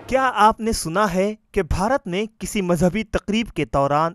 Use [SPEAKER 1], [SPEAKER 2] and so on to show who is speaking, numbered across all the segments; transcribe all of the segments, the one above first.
[SPEAKER 1] क्या आपने सुना है कि भारत में किसी मजहबी तकरीब के दौरान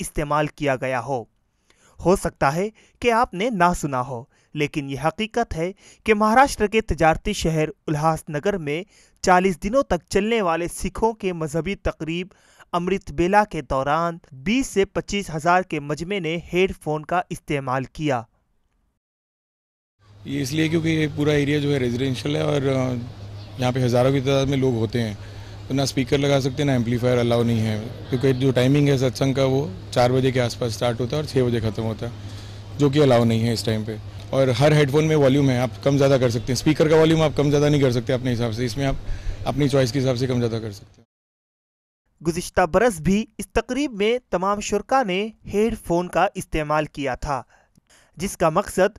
[SPEAKER 1] इस्तेमाल किया गया हो सकता है कि आपने ना सुना हो, लेकिन यह हकीकत है कि महाराष्ट्र के तजारती शहर उल्हासनगर में 40 दिनों तक चलने वाले सिखों के मजहबी तकरीब अमृत बेला के दौरान 20 से 25 हजार के मजमे ने हेडफोन का इस्तेमाल किया।
[SPEAKER 2] ये इसलिए क्योंकि ये पूरा एरिया जो है रेजिडेंशियल है और यहाँ पे हज़ारों की तादाद में लोग होते हैं, तो ना स्पीकर लगा सकते हैं ना एम्पलीफायर अलाउ नहीं है, क्योंकि जो टाइमिंग है सत्संग का वो 4 बजे के आसपास स्टार्ट होता है और 6 बजे ख़त्म होता है, जो कि अलाउ नहीं है इस टाइम पे। और हर हेडफोन में वॉल्यूम है, आप कम ज़्यादा कर सकते हैं। स्पीकर का वॉल्यूम आप कम ज़्यादा नहीं कर सकते अपने हिसाब से, इसमें आप अपनी चॉइस के हिसाब से कम ज़्यादा कर सकते हैं।
[SPEAKER 1] गुज़िश्ता बरस भी इस तकरीब में तमाम शुरका ने हेडफोन का इस्तेमाल किया था, जिसका मकसद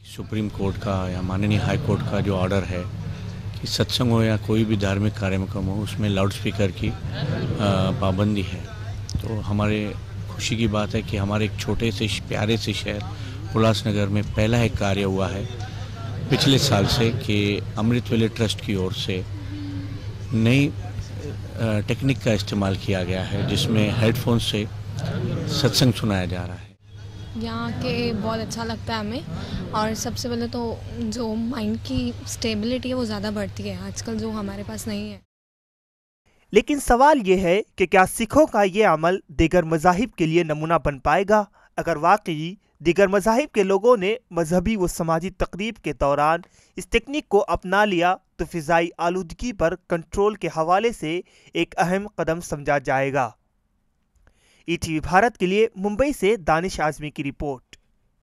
[SPEAKER 3] सुप्रीम कोर्ट का या माननीय हाई कोर्ट का जो ऑर्डर है कि सत्संग हो या कोई भी धार्मिक कार्यक्रम हो उसमें लाउड स्पीकर की पाबंदी है, तो हमारे खुशी की बात है कि हमारे एक छोटे से प्यारे से शहर उल्हासनगर में पहला एक कार्य हुआ है पिछले साल से कि अमृत वेले ट्रस्ट की ओर से नई टेक्निक का इस्तेमाल किया गया है, जिसमें हेडफोन से सत्संग सुनाया जा रहा है।
[SPEAKER 4] यहाँ के बहुत अच्छा लगता है हमें, और सबसे पहले तो जो माइंड की स्टेबिलिटी है वो ज़्यादा बढ़ती है आजकल, जो हमारे पास नहीं है।
[SPEAKER 1] लेकिन सवाल ये है कि क्या सिखों का ये अमल दीगर मज़ाहिब के लिए नमूना बन पाएगा? अगर वाकई दीगर मज़ाहिब के लोगों ने मजहबी व समाजी तकरीब के दौरान इस टेक्निक को अपना लिया तो फ़िज़ाई आलूदगी पर कंट्रोल के हवाले से एक अहम कदम समझा जाएगा। ईटीवी भारत के लिए मुंबई से दानिश आज़मी की रिपोर्ट।